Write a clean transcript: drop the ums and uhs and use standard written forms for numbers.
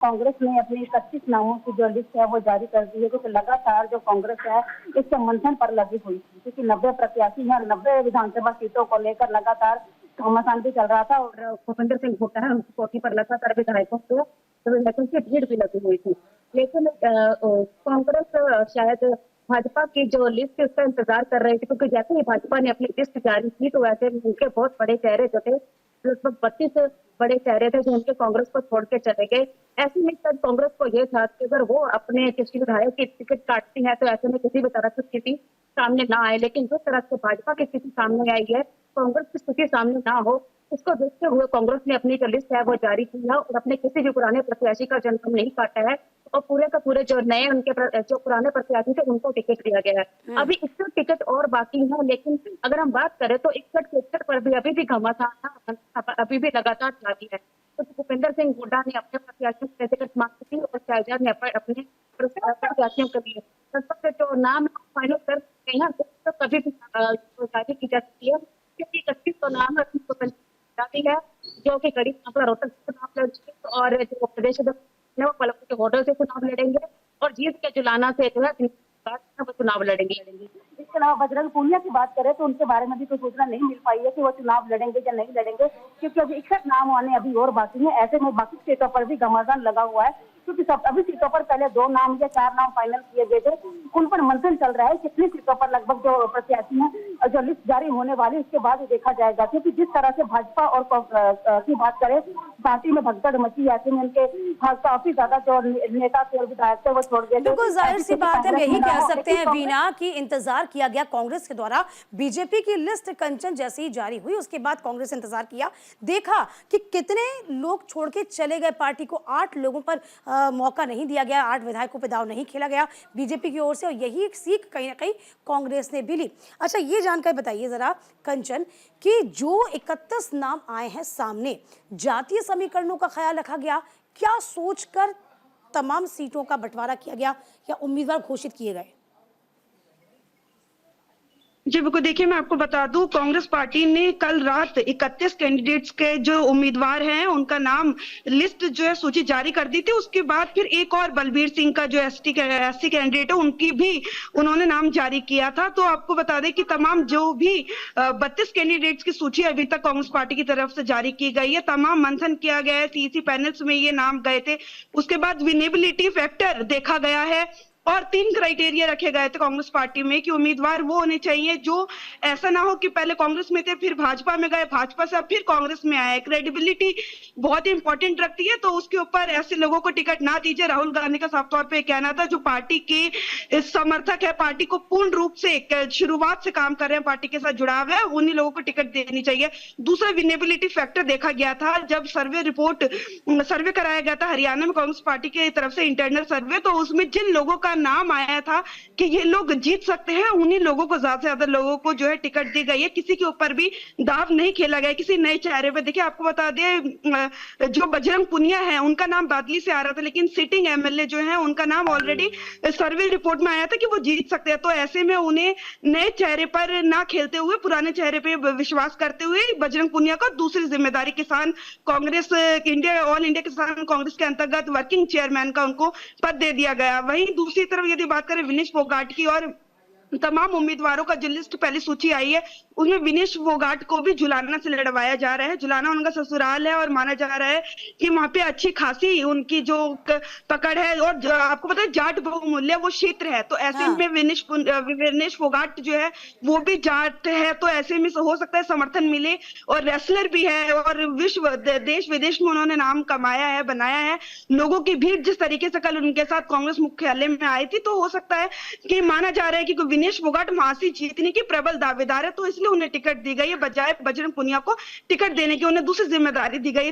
कांग्रेस ने अपनी 31 नामों की जो लिस्ट है वो जारी कर दी है, क्योंकि लगातार जो कांग्रेस है इससे मंथन पर लगी हुई थी, क्योंकि 90 प्रत्याशी हैं, 90 विधानसभा सीटों को लेकर लगातार घमासान भी चल रहा था और भूपेंद्र सिंह हुड्डा है उनकी कोठी पर लगातार विधायकों को की भीड़ भी लगी हुई थी। लेकिन कांग्रेस शायद भाजपा की जो लिस्ट है उसका इंतजार कर रही थी, क्योंकि जैसे ही भाजपा ने अपनी लिस्ट जारी की तो वैसे उनके बहुत बड़े चेहरे जो थे, लगभग 32 बड़े चेहरे थे जो उनके कांग्रेस को छोड़ के चले गए। ऐसे में शायद कांग्रेस को यह था कि अगर वो अपने किसी विधायक की टिकट काटती है तो ऐसे में किसी भी तरह की स्थिति सामने ना आए, लेकिन जिस तरह से भाजपा की स्थिति सामने आई है, कांग्रेस की स्थिति सामने ना हो, इसको देखते हुए कांग्रेस ने अपनी जो लिस्ट है वो जारी की है और अपने किसी भी पुराने प्रत्याशी का जन्म नहीं काटा है और पूरे का पूरे जो नए उनके जो पुराने प्रत्याशी थे उनको टिकट दिया गया है। अभी 61 टिकट और बाकी है, लेकिन अगर हम बात करें तो 61 टिकट पर भी अभी भी घमासान अभी भी लगातार जारी है। तो भूपेंद्र सिंह हुड्डा ने अपने प्रत्याशियों की टिकट मांगी थी और शहजाद ने अपने प्रत्याशियों के लिए लगभग जो नाम फाइनल कर सकते हैं तो कभी भी जारी की जा सकती है, क्योंकि 31 तो नाम है जो कि कड़ी रोहतक चुनाव लड़ेंगे और जो प्रदेश अध्यक्ष वो पलवल के होटल से चुनाव लड़ेंगे और जीत के जुलाना से जो है वो चुनाव लड़ेंगे। इसके अलावा बजरंग पूनिया की बात करें तो उनके बारे में भी कोई सूचना नहीं मिल पाई है कि वो चुनाव लड़ेंगे या नहीं लड़ेंगे, क्योंकि अभी 61 नाम आने अभी और बाकी है। ऐसे में बाकी सीटों पर भी घमासान लगा हुआ है, क्योंकि सब अभी सीटों पर पहले 2 नाम या 4 नाम फाइनल किए गए थे, उन पर मंथन चल रहा है। कितनी सीटों पर लगभग जो प्रत्याशी हैं जो लिस्ट जारी होने वाली उसके बाद ही देखा जाएगा, क्योंकि जिस तरह से भाजपा और की बात करें पार्टी में भगदड़ मची, ऐसे में उनके काफी ज्यादा जो नेता थे और विधायक थे वो छोड़ गए। बिल्कुल जाहिर सी बात है, यही कह सकते हैं वीना की इंतजार किया गया कांग्रेस के द्वारा। बीजेपी की लिस्ट कंचन जैसे ही जारी हुई उसके बाद कांग्रेस इंतजार किया, देखा कि कितने लोग छोड़ के चले गए पार्टी को। 8 लोगों पर मौका नहीं दिया गया, 8 विधायकों पर दाव नहीं खेला गया बीजेपी की ओर से, और यही एक सीख कहीं ना कहीं कांग्रेस ने भी ली। अच्छा, ये जानकर बताइए जरा कंचन कि जो 31 नाम आए हैं सामने, जातीय समीकरणों का ख्याल रखा गया, क्या सोचकर तमाम सीटों का बंटवारा किया गया या उम्मीदवार घोषित किए गए? जी बिल्कुल, देखिए मैं आपको बता दूं, कांग्रेस पार्टी ने कल रात 31 कैंडिडेट्स के जो उम्मीदवार हैं उनका नाम लिस्ट जो है सूची जारी कर दी थी। उसके बाद फिर एक और बलबीर सिंह का जो एससी कैंडिडेट है उनकी भी उन्होंने नाम जारी किया था। तो आपको बता दें कि तमाम जो भी 32 कैंडिडेट्स की सूची अभी तक कांग्रेस पार्टी की तरफ से जारी की गई है, तमाम मंथन किया गया है, सीईसी पैनल्स में ये नाम गए थे। उसके बाद विनेबिलिटी फैक्टर देखा गया है और 3 क्राइटेरिया रखे गए थे कांग्रेस पार्टी में कि उम्मीदवार वो होने चाहिए जो ऐसा ना हो कि पहले कांग्रेस में थे फिर भाजपा में गए, भाजपा से अब फिर कांग्रेस में आए। क्रेडिबिलिटी बहुत ही इंपॉर्टेंट रखती है, तो उसके ऊपर ऐसे लोगों को टिकट ना दीजिए। राहुल गांधी का साफ तौर पे कहना था, जो पार्टी के समर्थक है, पार्टी को पूर्ण रूप से शुरुआत से काम कर रहे हैं, पार्टी के साथ जुड़ाव है, उन्हीं लोगों को टिकट देनी चाहिए। दूसरा विनेबिलिटी फैक्टर देखा गया था, जब सर्वे कराया गया था हरियाणा में कांग्रेस पार्टी की तरफ से इंटरनल सर्वे, तो उसमें जिन लोगों का नाम आया था कि ये लोग जीत सकते हैं, उन्हीं लोगों को ज्यादा से ज्यादा लोगों को जो है टिकट दी गई है। किसी के ऊपर भी दाव नहीं खेला गया किसी नए चेहरे पे। देखिए आपको बता दें, जो बजरंग पुनिया है उनका नाम बादली से आ रहा था, लेकिन सिटिंग एमएलए जो है उनका नाम ऑलरेडी सर्वे रिपोर्ट में आया था कि वो जीत सकते हैं। तो ऐसे में उन्हें नए चेहरे पर ना खेलते हुए पुराने चेहरे पे विश्वास करते हुए बजरंग पुनिया को दूसरी जिम्मेदारी किसान कांग्रेस इंडिया ऑल इंडिया किसान कांग्रेस के अंतर्गत वर्किंग चेयरमैन का उनको पद दे दिया गया। वहीं दूसरी तरफ यदि बात करें विनेश फोगाट की और तमाम उम्मीदवारों का जो लिस्ट पहली सूची आई है उसमें विनेश फोगाट को भी जुलाना से लड़वाया जा रहा है। जुलाना उनका ससुराल है और माना जा रहा है कि वहां पे अच्छी खासी उनकी जो पकड़ है, और आपको पता है जाट बहुमूल्य वो क्षेत्र है, तो ऐसे में विनेश फोगाट जो है वो भी जाट है, तो ऐसे में हो सकता है समर्थन मिले। और रेसलर भी है और विश्व देश विदेश में उन्होंने नाम कमाया है, बनाया है। लोगों की भीड़ जिस तरीके से कल उनके साथ कांग्रेस मुख्यालय में आई थी, तो हो सकता है कि माना जा रहा है कि विनेश फोगाट वहां से जीतने की प्रबल दावेदार है, तो इसलिए उन्हें टिकट दी गई है, बजाय बजरंग पुनिया को टिकट देने की उन्हें दूसरी जिम्मेदारी दी गई है।